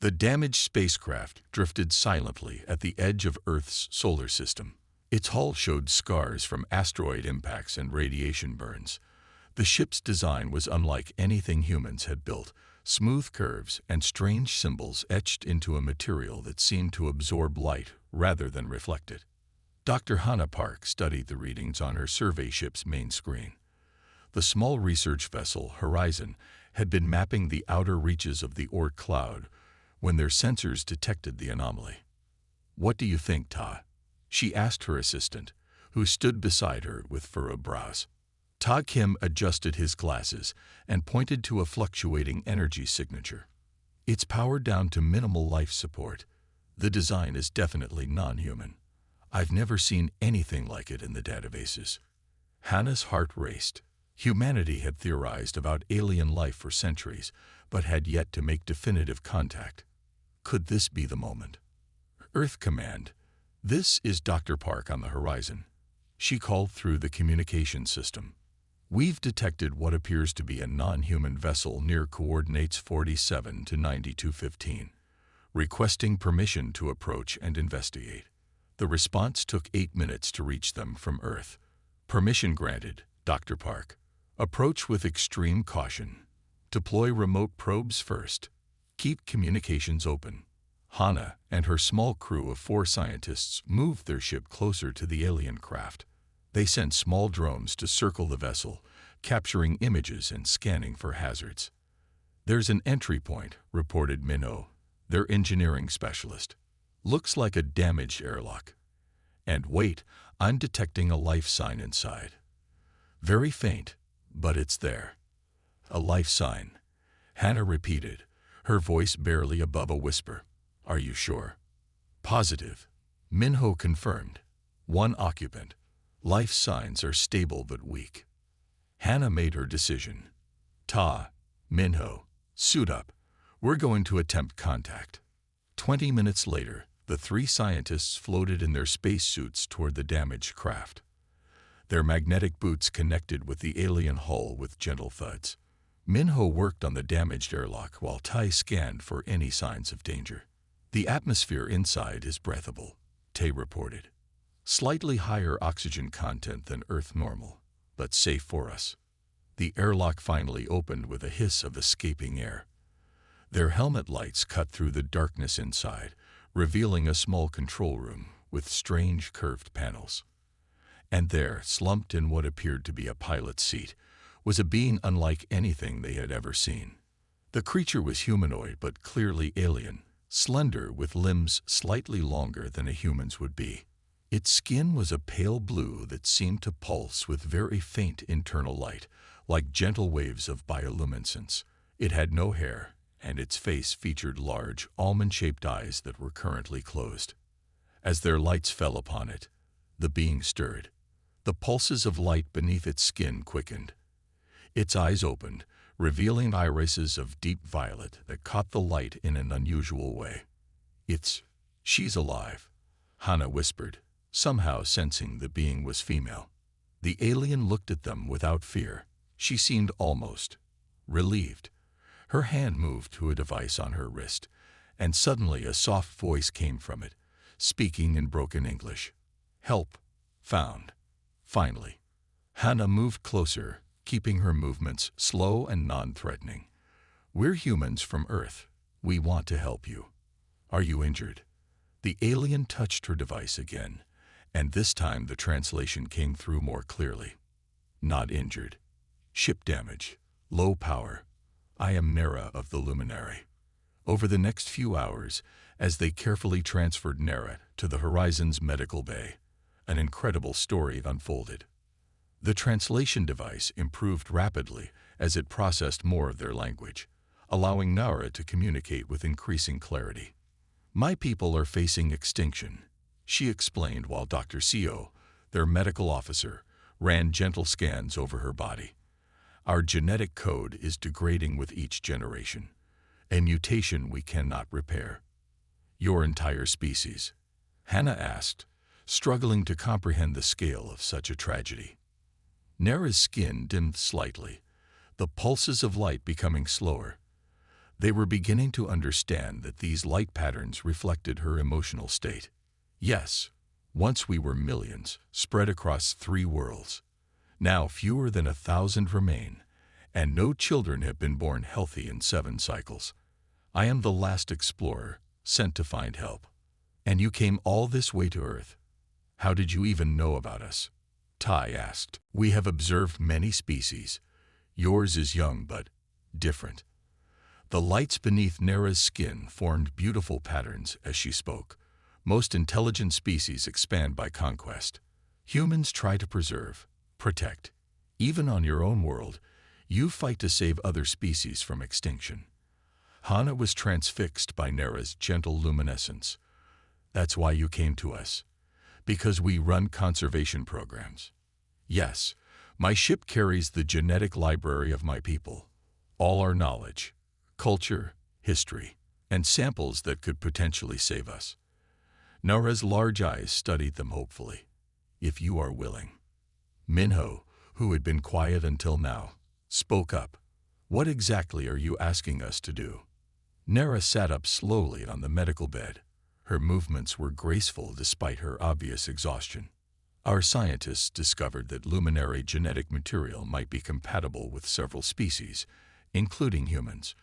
The damaged spacecraft drifted silently at the edge of Earth's solar system. Its hull showed scars from asteroid impacts and radiation burns. The ship's design was unlike anything humans had built, smooth curves and strange symbols etched into a material that seemed to absorb light rather than reflect it. Dr. Hannah Park studied the readings on her survey ship's main screen. The small research vessel, Horizon, had been mapping the outer reaches of the Oort cloud when their sensors detected the anomaly. "What do you think, Ta?" she asked her assistant, who stood beside her with furrowed brows. Ta Kim adjusted his glasses and pointed to a fluctuating energy signature. "It's powered down to minimal life support. The design is definitely non-human. I've never seen anything like it in the databases." Hannah's heart raced. Humanity had theorized about alien life for centuries, but had yet to make definitive contact. Could this be the moment? "Earth Command, this is Dr. Park on the Horizon." She called through the communication system. "We've detected what appears to be a non-human vessel near coordinates 47 to 9215, requesting permission to approach and investigate." The response took 8 minutes to reach them from Earth. "Permission granted, Dr. Park. Approach with extreme caution. Deploy remote probes first. Keep communications open." Hannah and her small crew of 4 scientists moved their ship closer to the alien craft. They sent small drones to circle the vessel, capturing images and scanning for hazards. "There's an entry point," reported Minho, their engineering specialist. "Looks like a damaged airlock. And wait, I'm detecting a life sign inside. Very faint, but it's there." "A life sign," Hannah repeated, her voice barely above a whisper. "Are you sure?" "Positive," Minho confirmed. "One occupant. Life signs are stable but weak." Hannah made her decision. "Ta, Minho, suit up. We're going to attempt contact." 20 minutes later, the 3 scientists floated in their spacesuits toward the damaged craft. Their magnetic boots connected with the alien hull with gentle thuds. Minho worked on the damaged airlock while Tai scanned for any signs of danger. "The atmosphere inside is breathable," Tay reported. "Slightly higher oxygen content than Earth normal, but safe for us." The airlock finally opened with a hiss of escaping air. Their helmet lights cut through the darkness inside, revealing a small control room with strange curved panels. And there, slumped in what appeared to be a pilot's seat, was a being unlike anything they had ever seen. The creature was humanoid but clearly alien, slender with limbs slightly longer than a human's would be. Its skin was a pale blue that seemed to pulse with very faint internal light, like gentle waves of bioluminescence. It had no hair, and its face featured large, almond-shaped eyes that were currently closed. As their lights fell upon it, the being stirred. The pulses of light beneath its skin quickened. Its eyes opened, revealing irises of deep violet that caught the light in an unusual way. She's alive," Hannah whispered, somehow sensing the being was female. The alien looked at them without fear. She seemed almost relieved. Her hand moved to a device on her wrist, and suddenly a soft voice came from it, speaking in broken English. "Help found." Finally, Hannah moved closer, keeping her movements slow and non-threatening. "We're humans from Earth. We want to help you. Are you injured?" The alien touched her device again, and this time the translation came through more clearly. "Not injured. Ship damage. Low power. I am Nera of the Luminary." Over the next few hours, as they carefully transferred Nera to the Horizon's medical bay, an incredible story unfolded. The translation device improved rapidly as it processed more of their language, allowing Nara to communicate with increasing clarity. "My people are facing extinction," she explained while Dr. Seo, their medical officer, ran gentle scans over her body. "Our genetic code is degrading with each generation, a mutation we cannot repair." "Your entire species?" Hannah asked, struggling to comprehend the scale of such a tragedy. Nera's skin dimmed slightly, the pulses of light becoming slower. They were beginning to understand that these light patterns reflected her emotional state. Yes, once we were millions, spread across 3 worlds. Now fewer than 1,000 remain, and no children have been born healthy in 7 cycles. I am the last explorer, sent to find help. And you came all this way to Earth. How did you even know about us? Tai asked. We have observed many species. Yours is young but different. The lights beneath Nera's skin formed beautiful patterns as she spoke. Most intelligent species expand by conquest. Humans try to preserve, protect. Even on your own world, you fight to save other species from extinction. Hana was transfixed by Nera's gentle luminescence. That's why you came to us. Because we run conservation programs. Yes, my ship carries the genetic library of my people. All our knowledge, culture, history, and samples that could potentially save us. Nera's large eyes studied them hopefully. If you are willing. Minho, who had been quiet until now, spoke up. What exactly are you asking us to do? Nera sat up slowly on the medical bed. Her movements were graceful despite her obvious exhaustion. Our scientists discovered that luminary genetic material might be compatible with several species, including humans.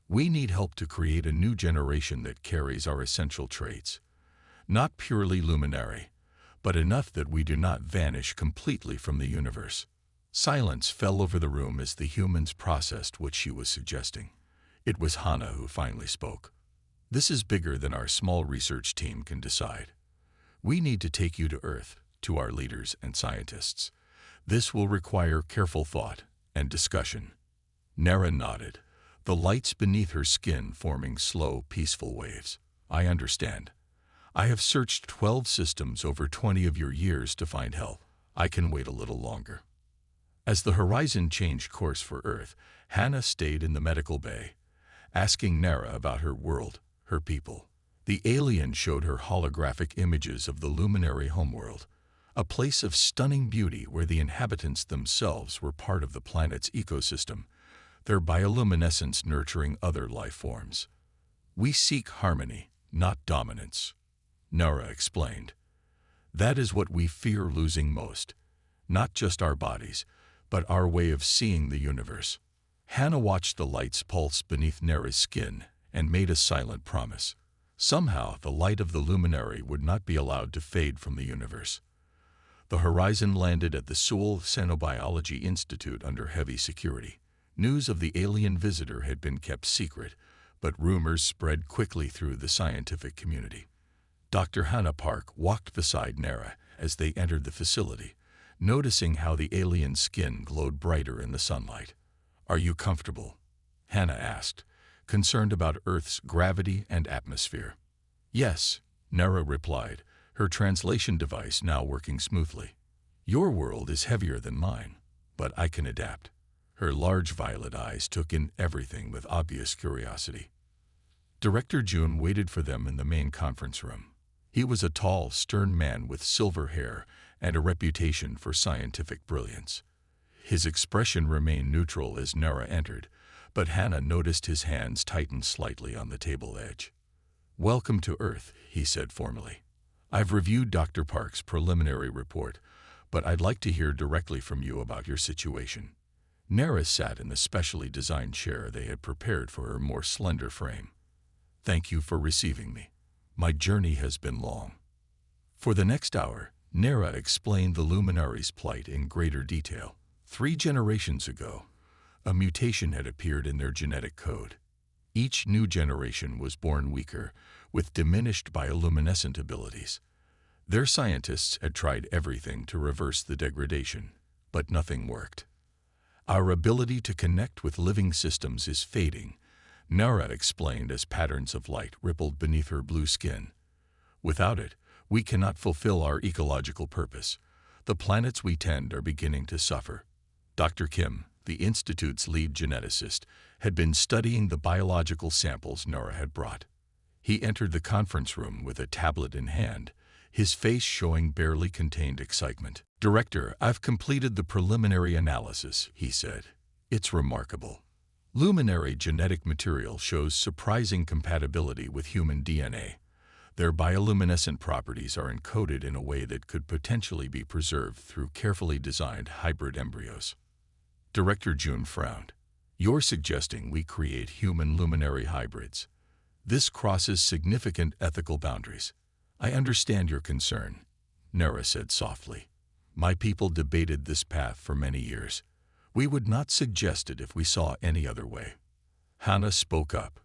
We need help to create a new generation that carries our essential traits. Not purely luminary, but enough that we do not vanish completely from the universe. Silence fell over the room as the humans processed what she was suggesting. It was Hana who finally spoke. This is bigger than our small research team can decide. We need to take you to Earth, to our leaders and scientists. This will require careful thought and discussion. Nera nodded, the lights beneath her skin forming slow, peaceful waves. I understand. I have searched 12 systems over 20 of your years to find help. I can wait a little longer. As the horizon changed course for Earth, Hana stayed in the medical bay, asking Nera about her world, her people. The alien showed her holographic images of the luminary homeworld, a place of stunning beauty where the inhabitants themselves were part of the planet's ecosystem, their bioluminescence nurturing other life forms. We seek harmony, not dominance, Nera explained. That is what we fear losing most, not just our bodies, but our way of seeing the universe. Hana watched the lights pulse beneath Nera's skin and made a silent promise. Somehow, the light of the luminary would not be allowed to fade from the universe. The horizon landed at the Seoul Xenobiology Institute under heavy security. News of the alien visitor had been kept secret, but rumors spread quickly through the scientific community. Dr. Hana Park walked beside Nera as they entered the facility, noticing how the alien skin glowed brighter in the sunlight. Are you comfortable? Hana asked, concerned about Earth's gravity and atmosphere. Yes, Nera replied, her translation device now working smoothly. Your world is heavier than mine, but I can adapt. Her large violet eyes took in everything with obvious curiosity. Director Jun waited for them in the main conference room. He was a tall, stern man with silver hair and a reputation for scientific brilliance. His expression remained neutral as Nera entered, but Hana noticed his hands tighten slightly on the table edge. Welcome to Earth, he said formally. I've reviewed Dr. Park's preliminary report, but I'd like to hear directly from you about your situation. Nera sat in the specially designed chair they had prepared for her more slender frame. Thank you for receiving me. My journey has been long. For the next hour, Nera explained the luminary's plight in greater detail. 3 generations ago, a mutation had appeared in their genetic code. Each new generation was born weaker, with diminished bioluminescent abilities. Their scientists had tried everything to reverse the degradation, but nothing worked. Our ability to connect with living systems is fading, Nera explained as patterns of light rippled beneath her blue skin. Without it, we cannot fulfill our ecological purpose. The planets we tend are beginning to suffer. Dr. Kim, the Institute's lead geneticist, had been studying the biological samples Nera had brought. He entered the conference room with a tablet in hand, his face showing barely contained excitement. Director, I've completed the preliminary analysis, he said. It's remarkable. Luminary genetic material shows surprising compatibility with human DNA. Their bioluminescent properties are encoded in a way that could potentially be preserved through carefully designed hybrid embryos. Director June frowned. You're suggesting we create human luminary hybrids. This crosses significant ethical boundaries. I understand your concern, Nera said softly. My people debated this path for many years. We would not suggest it if we saw any other way. Hannah spoke up.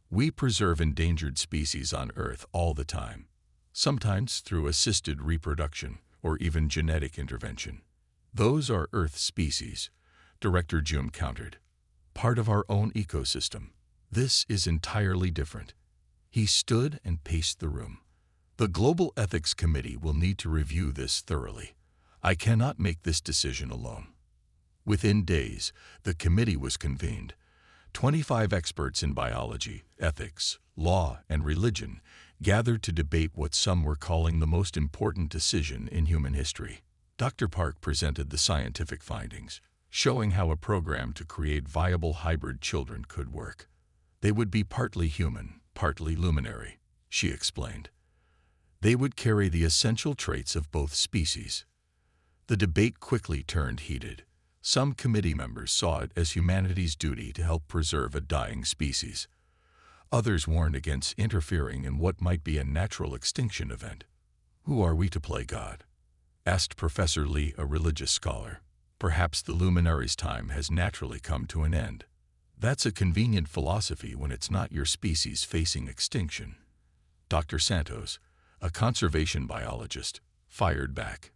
We preserve endangered species on Earth all the time, sometimes through assisted reproduction or even genetic intervention. Those are Earth species, Director June countered. Part of our own ecosystem. This is entirely different. He stood and paced the room. The Global Ethics Committee will need to review this thoroughly. I cannot make this decision alone. Within days, the committee was convened. 25 experts in biology, ethics, law, and religion gathered to debate what some were calling the most important decision in human history. Dr. Park presented the scientific findings, showing how a program to create viable hybrid children could work. They would be partly human, partly luminary, she explained. They would carry the essential traits of both species. The debate quickly turned heated. Some committee members saw it as humanity's duty to help preserve a dying species. Others warned against interfering in what might be a natural extinction event. Who are we to play God? Asked Professor Lee, a religious scholar. Perhaps the luminary's time has naturally come to an end. That's a convenient philosophy when it's not your species facing extinction. Dr. Santos, a conservation biologist, fired back.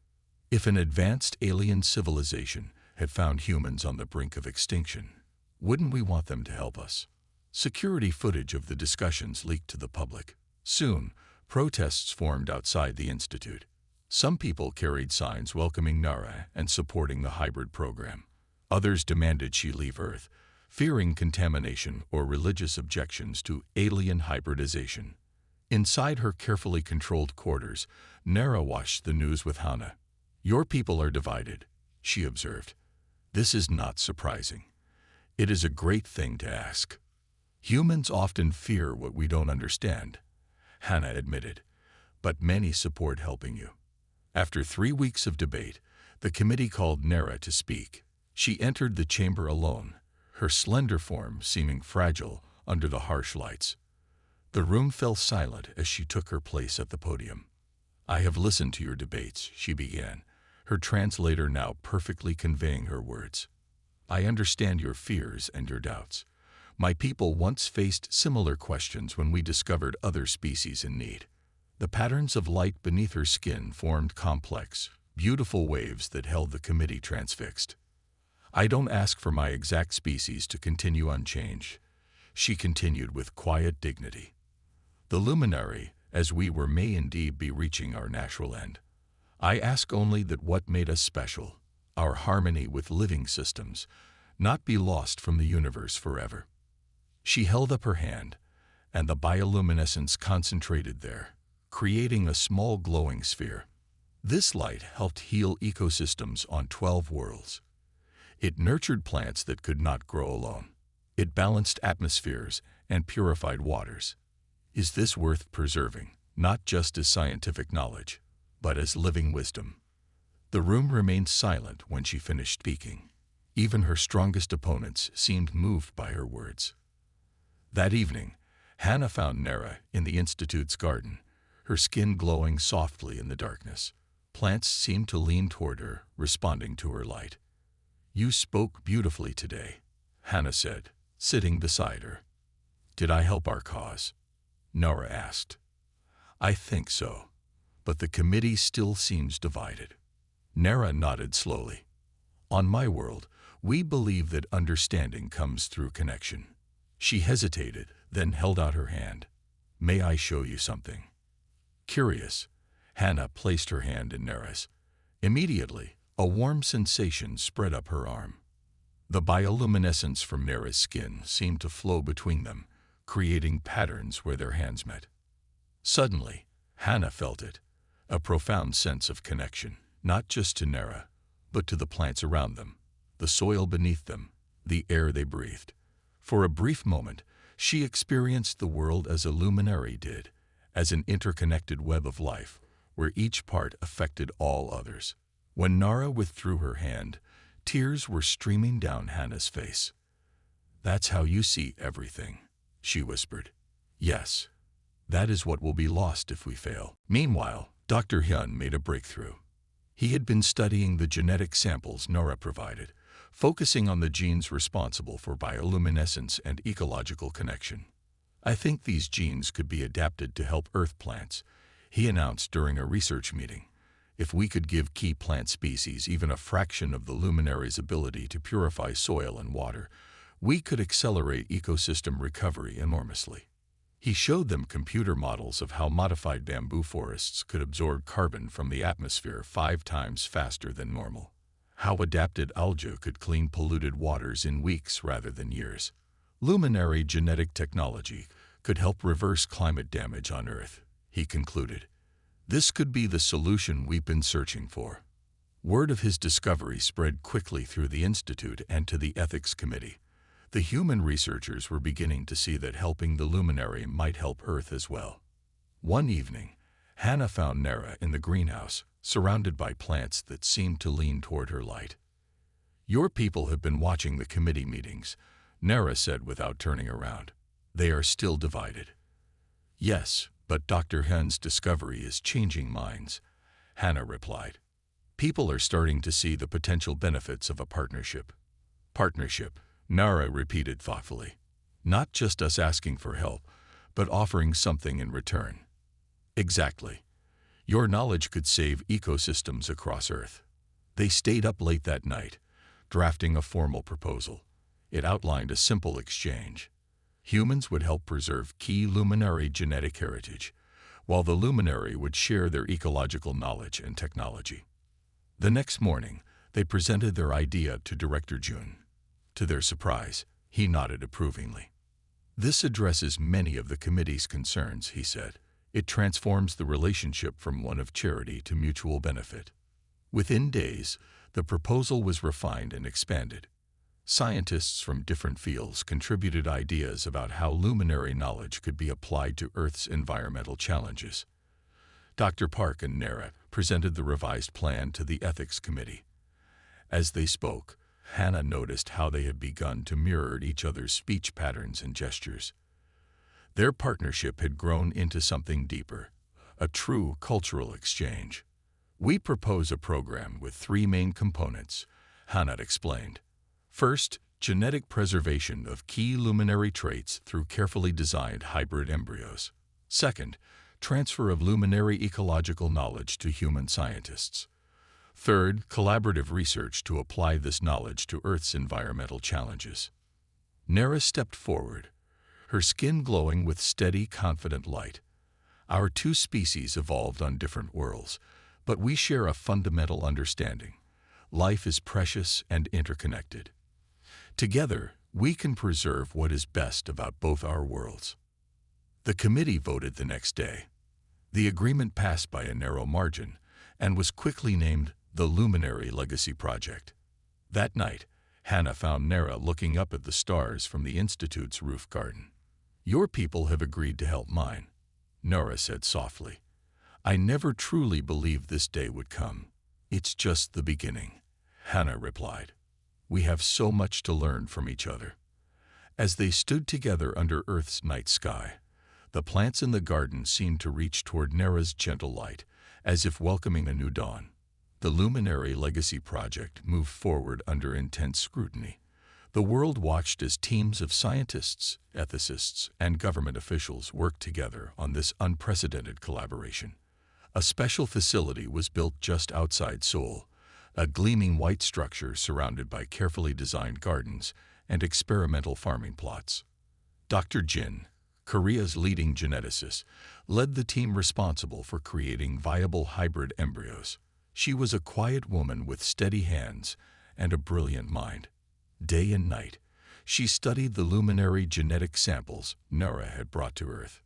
If an advanced alien civilization had found humans on the brink of extinction, wouldn't we want them to help us? Security footage of the discussions leaked to the public. Soon, protests formed outside the institute. Some people carried signs welcoming Nara and supporting the hybrid program. Others demanded she leave Earth, fearing contamination or religious objections to alien hybridization. Inside her carefully controlled quarters, Nara watched the news with Hannah. Your people are divided, she observed. This is not surprising. It is a great thing to ask. Humans often fear what we don't understand, Hannah admitted, but many support helping you. After 3 weeks of debate, the committee called Nara to speak. She entered the chamber alone, her slender form seeming fragile under the harsh lights. The room fell silent as she took her place at the podium. I have listened to your debates, she began, her translator now perfectly conveying her words. I understand your fears and your doubts. My people once faced similar questions when we discovered other species in need. The patterns of light beneath her skin formed complex, beautiful waves that held the committee transfixed. I don't ask for my exact species to continue unchanged, she continued with quiet dignity. The luminary, as we were, may indeed be reaching our natural end. I ask only that what made us special, our harmony with living systems, not be lost from the universe forever. She held up her hand, and the bioluminescence concentrated there, creating a small glowing sphere. This light helped heal ecosystems on 12 worlds. It nurtured plants that could not grow alone. It balanced atmospheres and purified waters. Is this worth preserving, not just as scientific knowledge, but as living wisdom? The room remained silent when she finished speaking. Even her strongest opponents seemed moved by her words. That evening, Hannah found Nara in the Institute's garden, her skin glowing softly in the darkness. Plants seemed to lean toward her, responding to her light. You spoke beautifully today, Hannah said, sitting beside her. Did I help our cause? Nara asked. I think so, but the committee still seems divided. Nara nodded slowly. On my world, we believe that understanding comes through connection. She hesitated, then held out her hand. May I show you something? Curious, Hannah placed her hand in Nara's. Immediately, a warm sensation spread up her arm. The bioluminescence from Nara's skin seemed to flow between them, creating patterns where their hands met. Suddenly, Hannah felt it, a profound sense of connection, not just to Nara, but to the plants around them, the soil beneath them, the air they breathed. For a brief moment, she experienced the world as a luminary did, as an interconnected web of life, where each part affected all others. When Nara withdrew her hand, tears were streaming down Hannah's face. "That's how you see everything," she whispered. "Yes, that is what will be lost if we fail." Meanwhile, Dr. Hyun made a breakthrough. He had been studying the genetic samples Nora provided, focusing on the genes responsible for bioluminescence and ecological connection. "I think these genes could be adapted to help Earth plants," he announced during a research meeting. "If we could give key plant species even a fraction of the luminary's ability to purify soil and water, we could accelerate ecosystem recovery enormously." He showed them computer models of how modified bamboo forests could absorb carbon from the atmosphere 5 times faster than normal, how adapted algae could clean polluted waters in weeks rather than years. Luminary genetic technology could help reverse climate damage on Earth, he concluded. This could be the solution we've been searching for. Word of his discovery spread quickly through the Institute and to the Ethics Committee. The human researchers were beginning to see that helping the luminary might help Earth as well. One evening, Hannah found Nara in the greenhouse, surrounded by plants that seemed to lean toward her light. "Your people have been watching the committee meetings," Nara said without turning around. "They are still divided." "Yes, but Dr. Hyun's discovery is changing minds," Hannah replied. "People are starting to see the potential benefits of a partnership." "Partnership," Nara repeated thoughtfully. "Not just us asking for help, but offering something in return." "Exactly. Your knowledge could save ecosystems across Earth." They stayed up late that night, drafting a formal proposal. It outlined a simple exchange. Humans would help preserve key luminary genetic heritage, while the luminary would share their ecological knowledge and technology. The next morning, they presented their idea to Director Jun. To their surprise, he nodded approvingly. "This addresses many of the committee's concerns," he said. "It transforms the relationship from one of charity to mutual benefit." Within days, the proposal was refined and expanded. Scientists from different fields contributed ideas about how luminary knowledge could be applied to Earth's environmental challenges. Dr. Park and Nara presented the revised plan to the Ethics Committee. As they spoke, Hannah noticed how they had begun to mirror each other's speech patterns and gestures. Their partnership had grown into something deeper, a true cultural exchange. "We propose a program with 3 main components," Hannah explained. "First, genetic preservation of key luminary traits through carefully designed hybrid embryos. Second, transfer of luminary ecological knowledge to human scientists. Third, collaborative research to apply this knowledge to Earth's environmental challenges." Nara stepped forward, her skin glowing with steady, confident light. "Our 2 species evolved on different worlds, but we share a fundamental understanding. Life is precious and interconnected. Together, we can preserve what is best about both our worlds." The committee voted the next day. The agreement passed by a narrow margin and was quickly named the Luminary Legacy Project. That night, Hannah found Nara looking up at the stars from the Institute's roof garden. "Your people have agreed to help mine," Nara said softly. "I never truly believed this day would come." "It's just the beginning," Hannah replied. "We have so much to learn from each other." As they stood together under Earth's night sky, the plants in the garden seemed to reach toward Nara's gentle light, as if welcoming a new dawn. The Luminary Legacy Project moved forward under intense scrutiny. The world watched as teams of scientists, ethicists, and government officials worked together on this unprecedented collaboration. A special facility was built just outside Seoul, a gleaming white structure surrounded by carefully designed gardens and experimental farming plots. Dr. Jin, Korea's leading geneticist, led the team responsible for creating viable hybrid embryos. She was a quiet woman with steady hands and a brilliant mind. Day and night, she studied the luminary genetic samples Nara had brought to Earth.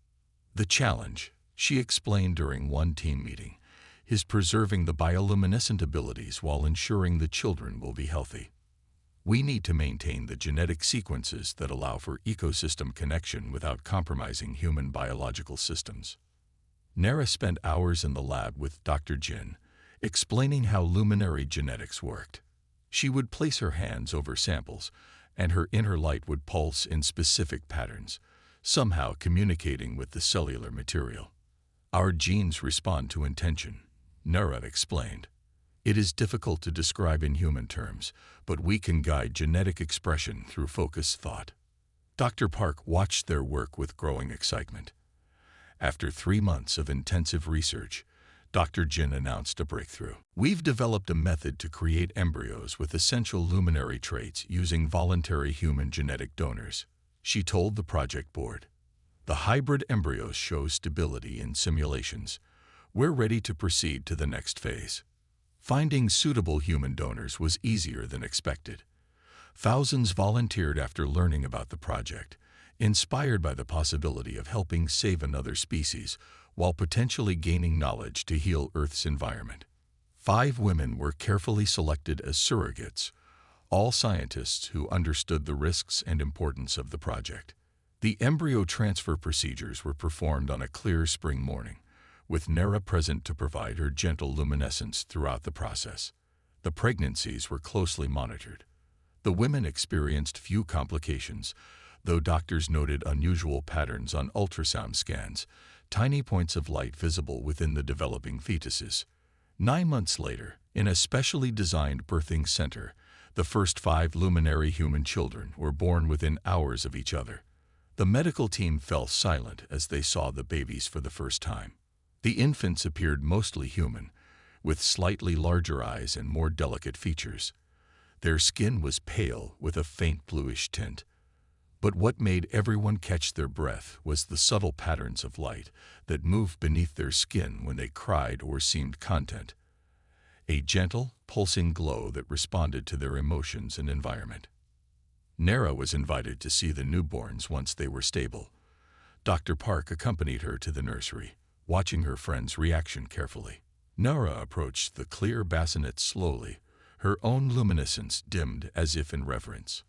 "The challenge," she explained during one team meeting, "is preserving the bioluminescent abilities while ensuring the children will be healthy." We need to maintain the genetic sequences that allow for ecosystem connection without compromising human biological systems. Nara spent hours in the lab with Dr. Jin, explaining how luminary genetics worked. She would place her hands over samples, and her inner light would pulse in specific patterns, somehow communicating with the cellular material. Our genes respond to intention, Nara explained. It is difficult to describe in human terms, but we can guide genetic expression through focused thought. Dr. Park watched their work with growing excitement. After 3 months of intensive research, Dr. Jin announced a breakthrough. We've developed a method to create embryos with essential luminary traits using voluntary human genetic donors, she told the project board. The hybrid embryos show stability in simulations. We're ready to proceed to the next phase. Finding suitable human donors was easier than expected. Thousands volunteered after learning about the project, inspired by the possibility of helping save another species while potentially gaining knowledge to heal Earth's environment. 5 women were carefully selected as surrogates, all scientists who understood the risks and importance of the project. The embryo transfer procedures were performed on a clear spring morning, with Nara present to provide her gentle luminescence throughout the process. The pregnancies were closely monitored. The women experienced few complications, though doctors noted unusual patterns on ultrasound scans, tiny points of light visible within the developing fetuses. 9 months later, in a specially designed birthing center, the first 5 luminary human children were born within hours of each other. The medical team fell silent as they saw the babies for the first time. The infants appeared mostly human, with slightly larger eyes and more delicate features. Their skin was pale with a faint bluish tint. But what made everyone catch their breath was the subtle patterns of light that moved beneath their skin when they cried or seemed content. A gentle, pulsing glow that responded to their emotions and environment. Nara was invited to see the newborns once they were stable. Dr. Park accompanied her to the nursery, watching her friend's reaction carefully. Nara approached the clear bassinet slowly, her own luminescence dimmed as if in reverence.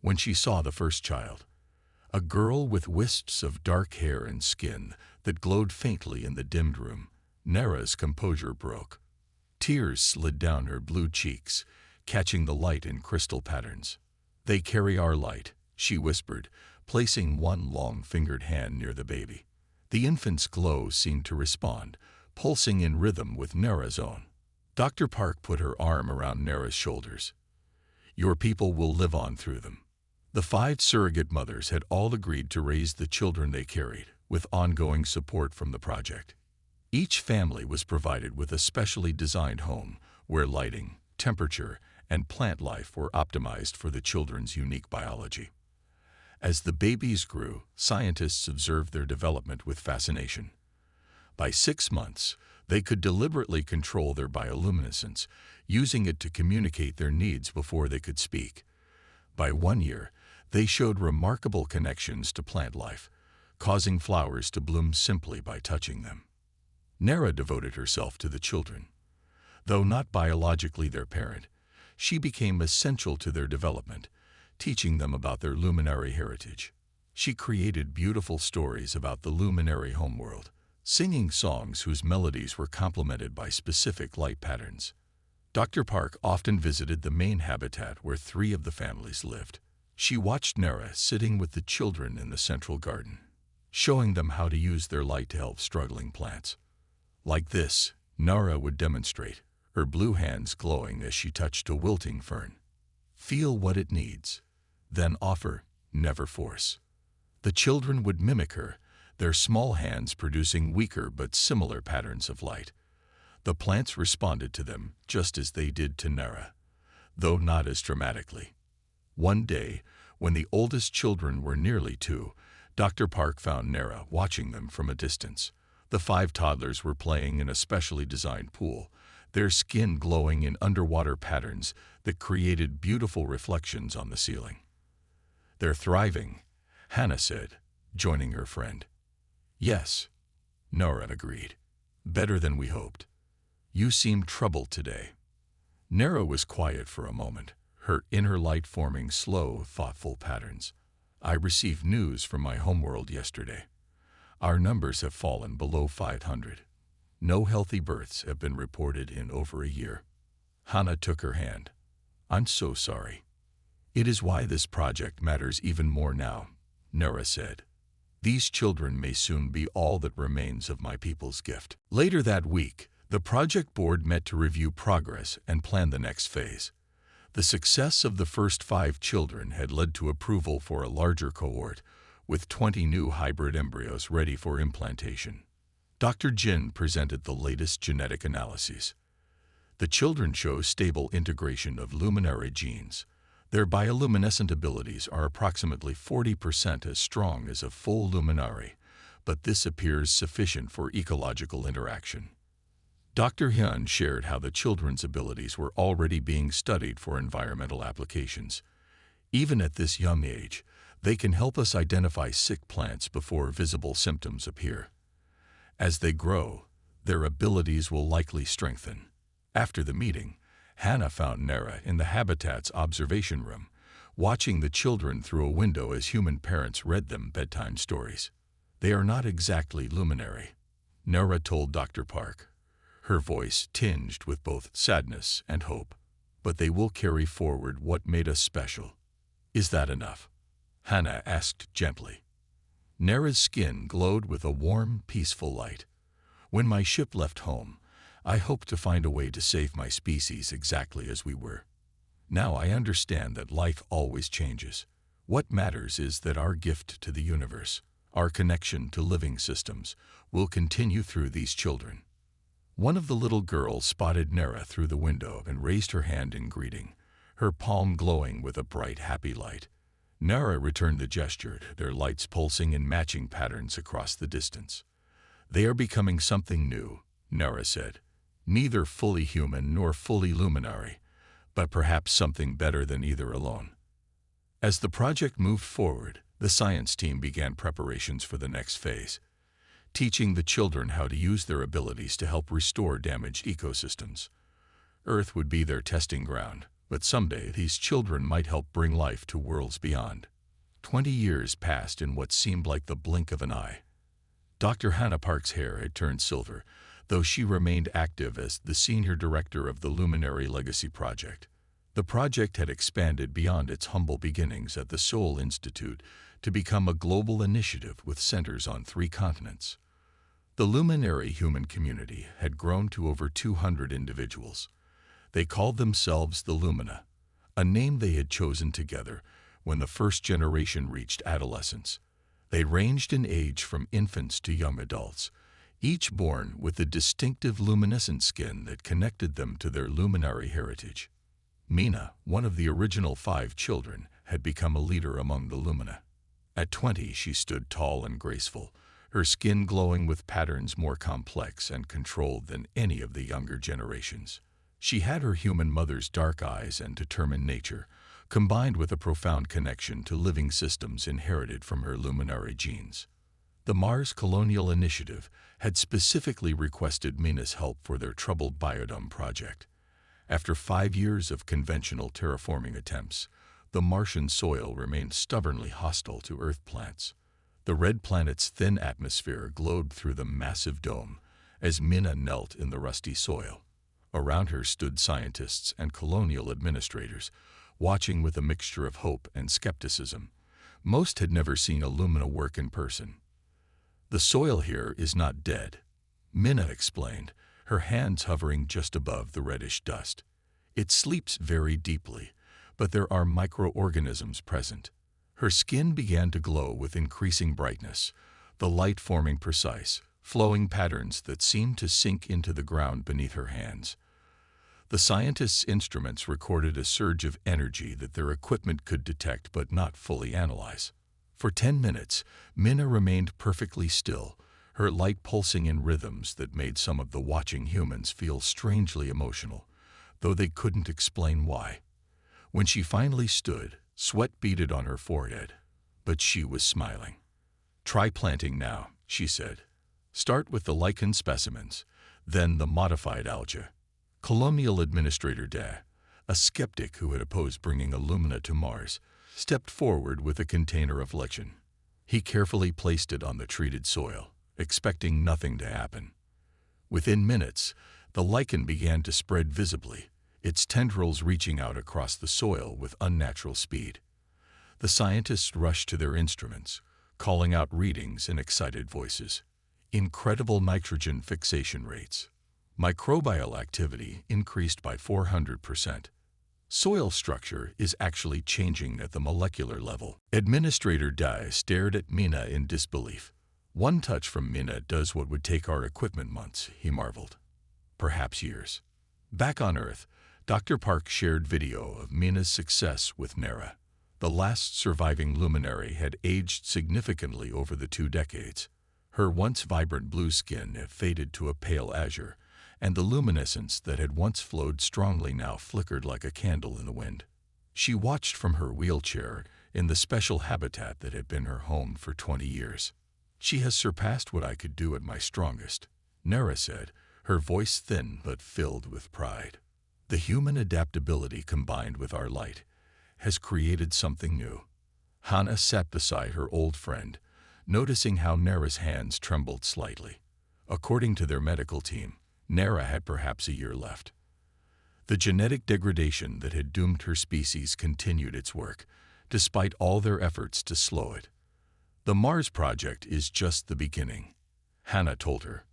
When she saw the first child, a girl with wisps of dark hair and skin that glowed faintly in the dimmed room, Nara's composure broke. Tears slid down her blue cheeks, catching the light in crystal patterns. "They carry our light," she whispered, placing one long-fingered hand near the baby. The infant's glow seemed to respond, pulsing in rhythm with Nara's own. Dr. Park put her arm around Nara's shoulders. "Your people will live on through them." The 5 surrogate mothers had all agreed to raise the children they carried, with ongoing support from the project. Each family was provided with a specially designed home where lighting, temperature, and plant life were optimized for the children's unique biology. As the babies grew, scientists observed their development with fascination. By 6 months, they could deliberately control their bioluminescence, using it to communicate their needs before they could speak. By 1 year, they showed remarkable connections to plant life, causing flowers to bloom simply by touching them. Nara devoted herself to the children. Though not biologically their parent, she became essential to their development, teaching them about their luminary heritage. She created beautiful stories about the luminary homeworld, singing songs whose melodies were complemented by specific light patterns. Dr. Park often visited the main habitat where 3 of the families lived. She watched Nara sitting with the children in the central garden, showing them how to use their light to help struggling plants. Like this, Nara would demonstrate, her blue hands glowing as she touched a wilting fern. "Feel what it needs, then offer, never force." The children would mimic her, their small hands producing weaker but similar patterns of light. The plants responded to them just as they did to Nara, though not as dramatically. One day, when the oldest children were nearly 2, Dr. Park found Nara watching them from a distance. The 5 toddlers were playing in a specially designed pool, their skin glowing in underwater patterns that created beautiful reflections on the ceiling. "They're thriving," Hannah said, joining her friend. "Yes," Nora agreed. "Better than we hoped. You seem troubled today." Nara was quiet for a moment, her inner light forming slow, thoughtful patterns. "I received news from my homeworld yesterday. Our numbers have fallen below 500. No healthy births have been reported in over a year." Hannah took her hand. "I'm so sorry." "It is why this project matters even more now," Nera said. "These children may soon be all that remains of my people's gift." Later that week, the project board met to review progress and plan the next phase. The success of the first 5 children had led to approval for a larger cohort, with 20 new hybrid embryos ready for implantation. Dr. Jin presented the latest genetic analyses. The children show stable integration of luminary genes. Their bioluminescent abilities are approximately 40% as strong as a full luminary, but this appears sufficient for ecological interaction. Dr. Hyun shared how the children's abilities were already being studied for environmental applications. "Even at this young age, they can help us identify sick plants before visible symptoms appear. As they grow, their abilities will likely strengthen." After the meeting, Hannah found Nera in the habitat's observation room, watching the children through a window as human parents read them bedtime stories. "They are not exactly luminary," Nera told Dr. Park, her voice tinged with both sadness and hope. "But they will carry forward what made us special." "Is that enough?" Hannah asked gently. Nera's skin glowed with a warm, peaceful light. "When my ship left home, I hoped to find a way to save my species exactly as we were. Now I understand that life always changes. What matters is that our gift to the universe, our connection to living systems, will continue through these children." One of the little girls spotted Nera through the window and raised her hand in greeting, her palm glowing with a bright, happy light. Nera returned the gesture, their lights pulsing in matching patterns across the distance. "They are becoming something new," Nera said. "Neither fully human nor fully luminary, but perhaps something better than either alone." As the project moved forward, the science team began preparations for the next phase, teaching the children how to use their abilities to help restore damaged ecosystems. Earth would be their testing ground, but someday these children might help bring life to worlds beyond. 20 years passed in what seemed like the blink of an eye. Dr. Hannah Park's hair had turned silver, though she remained active as the senior director of the Luminary Legacy Project. The project had expanded beyond its humble beginnings at the Seoul Institute to become a global initiative with centers on 3 continents. The luminary human community had grown to over 200 individuals. They called themselves the Lumina, a name they had chosen together when the first generation reached adolescence. They ranged in age from infants to young adults, each born with the distinctive luminescent skin that connected them to their luminary heritage. Mina, one of the original 5 children, had become a leader among the Lumina. At 20, she stood tall and graceful, her skin glowing with patterns more complex and controlled than any of the younger generations. She had her human mother's dark eyes and determined nature, combined with a profound connection to living systems inherited from her luminary genes. The Mars Colonial Initiative had specifically requested Mina's help for their troubled biodome project. After 5 years of conventional terraforming attempts, the Martian soil remained stubbornly hostile to Earth plants. The red planet's thin atmosphere glowed through the massive dome as Mina knelt in the rusty soil. Around her stood scientists and colonial administrators, watching with a mixture of hope and skepticism. Most had never seen a Lumina work in person. "The soil here is not dead," Mina explained, her hands hovering just above the reddish dust. "It sleeps very deeply, but there are microorganisms present." Her skin began to glow with increasing brightness, the light forming precise, flowing patterns that seemed to sink into the ground beneath her hands. The scientists' instruments recorded a surge of energy that their equipment could detect but not fully analyze. For 10 minutes, Mina remained perfectly still, her light pulsing in rhythms that made some of the watching humans feel strangely emotional, though they couldn't explain why. When she finally stood, sweat beaded on her forehead, but she was smiling. "Try planting now," she said. "Start with the lichen specimens, then the modified algae." Colonial Administrator De, a skeptic who had opposed bringing Illumina to Mars, stepped forward with a container of lichen. He carefully placed it on the treated soil, expecting nothing to happen. Within minutes, the lichen began to spread visibly, its tendrils reaching out across the soil with unnatural speed. The scientists rushed to their instruments, calling out readings in excited voices. Incredible nitrogen fixation rates. Microbial activity increased by 400%. Soil structure is actually changing at the molecular level. Administrator Dai stared at Mina in disbelief. One touch from Mina does what would take our equipment months, he marveled. Perhaps years. Back on Earth, Dr. Park shared video of Mina's success with Nera. The last surviving luminary had aged significantly over the 2 decades. Her once vibrant blue skin had faded to a pale azure, and the luminescence that had once flowed strongly now flickered like a candle in the wind. She watched from her wheelchair in the special habitat that had been her home for 20 years. "She has surpassed what I could do at my strongest," Nera said, her voice thin but filled with pride. "The human adaptability combined with our light has created something new." Hannah sat beside her old friend, noticing how Nera's hands trembled slightly. According to their medical team, Nera had perhaps a year left. The genetic degradation that had doomed her species continued its work, despite all their efforts to slow it. "The Mars project is just the beginning," Hannah told her.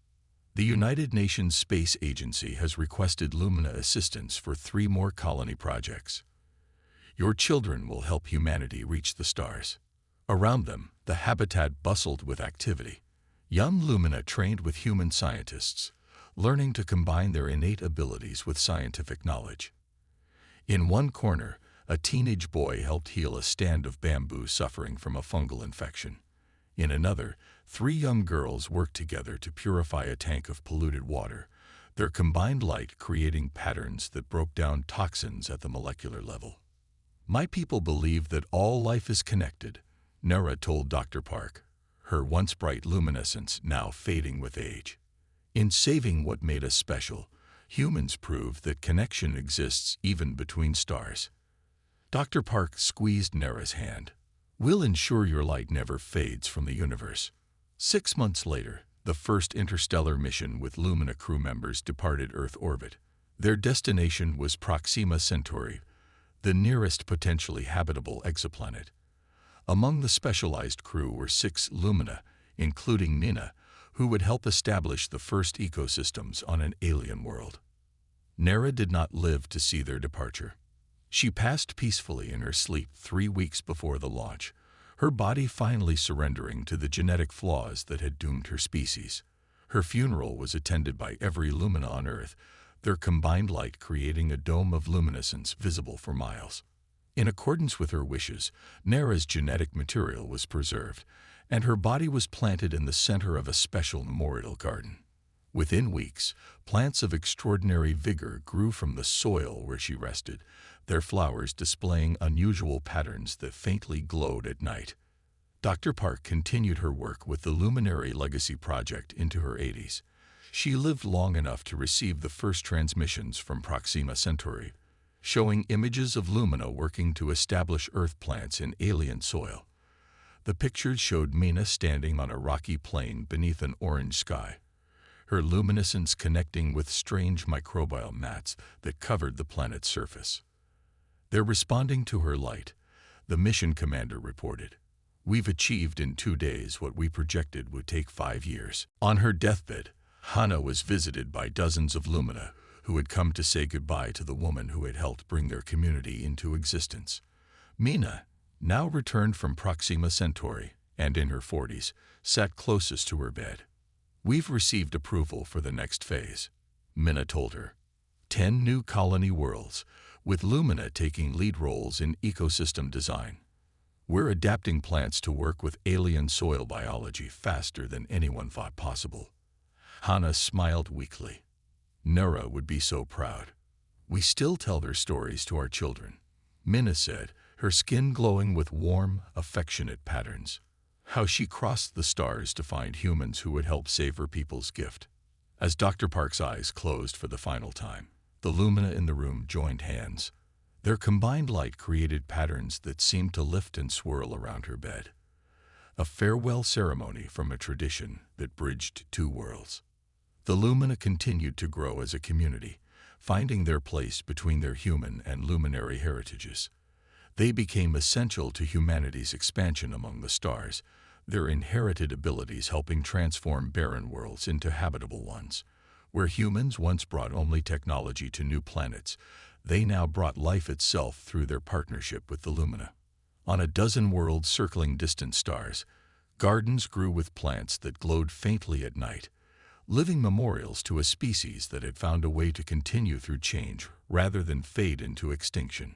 "The United Nations Space Agency has requested Lumina assistance for 3 more colony projects. Your children will help humanity reach the stars." Around them, the habitat bustled with activity. Young Lumina trained with human scientists, learning to combine their innate abilities with scientific knowledge. In one corner, a teenage boy helped heal a stand of bamboo suffering from a fungal infection. In another, 3 young girls worked together to purify a tank of polluted water, their combined light creating patterns that broke down toxins at the molecular level. "My people believe that all life is connected," Nera told Dr. Park, her once bright luminescence now fading with age. "In saving what made us special, humans proved that connection exists even between stars." Dr. Park squeezed Nera's hand. "We'll ensure your light never fades from the universe." 6 months later, the first interstellar mission with Lumina crew members departed Earth orbit. Their destination was Proxima Centauri, the nearest potentially habitable exoplanet. Among the specialized crew were 6 Lumina, including Nina, who would help establish the first ecosystems on an alien world. Nera did not live to see their departure. She passed peacefully in her sleep 3 weeks before the launch, her body finally surrendering to the genetic flaws that had doomed her species. Her funeral was attended by every Lumina on Earth, their combined light creating a dome of luminescence visible for miles. In accordance with her wishes, Nera's genetic material was preserved, and her body was planted in the center of a special memorial garden. Within weeks, plants of extraordinary vigor grew from the soil where she rested, their flowers displaying unusual patterns that faintly glowed at night. Dr. Park continued her work with the Luminary Legacy Project into her 80s. She lived long enough to receive the first transmissions from Proxima Centauri, showing images of Lumina working to establish Earth plants in alien soil. The pictures showed Mina standing on a rocky plain beneath an orange sky, her luminescence connecting with strange microbial mats that covered the planet's surface. "They're responding to her light," the mission commander reported. "We've achieved in 2 days what we projected would take 5 years." On her deathbed, Hannah was visited by dozens of Lumina who had come to say goodbye to the woman who had helped bring their community into existence. Mina, now returned from Proxima Centauri, and in her 40s, sat closest to her bed. "We've received approval for the next phase," Mina told her. 10 new colony worlds, with Lumina taking lead roles in ecosystem design. "We're adapting plants to work with alien soil biology faster than anyone thought possible." Hannah smiled weakly. "Nera would be so proud." "We still tell their stories to our children," Mina said, her skin glowing with warm, affectionate patterns. How she crossed the stars to find humans who would help save her people's gift. As Dr. Park's eyes closed for the final time, the Lumina in the room joined hands. Their combined light created patterns that seemed to lift and swirl around her bed. A farewell ceremony from a tradition that bridged two worlds. The Lumina continued to grow as a community, finding their place between their human and luminary heritages. They became essential to humanity's expansion among the stars, their inherited abilities helping transform barren worlds into habitable ones. Where humans once brought only technology to new planets, they now brought life itself through their partnership with the Lumina. On a dozen worlds circling distant stars, gardens grew with plants that glowed faintly at night, living memorials to a species that had found a way to continue through change rather than fade into extinction.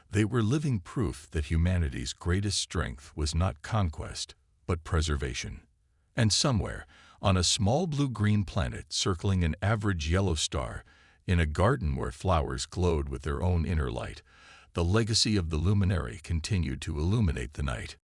They were living proof that humanity's greatest strength was not conquest, but preservation. And somewhere, on a small blue-green planet circling an average yellow star, in a garden where flowers glowed with their own inner light, the legacy of the luminary continued to illuminate the night.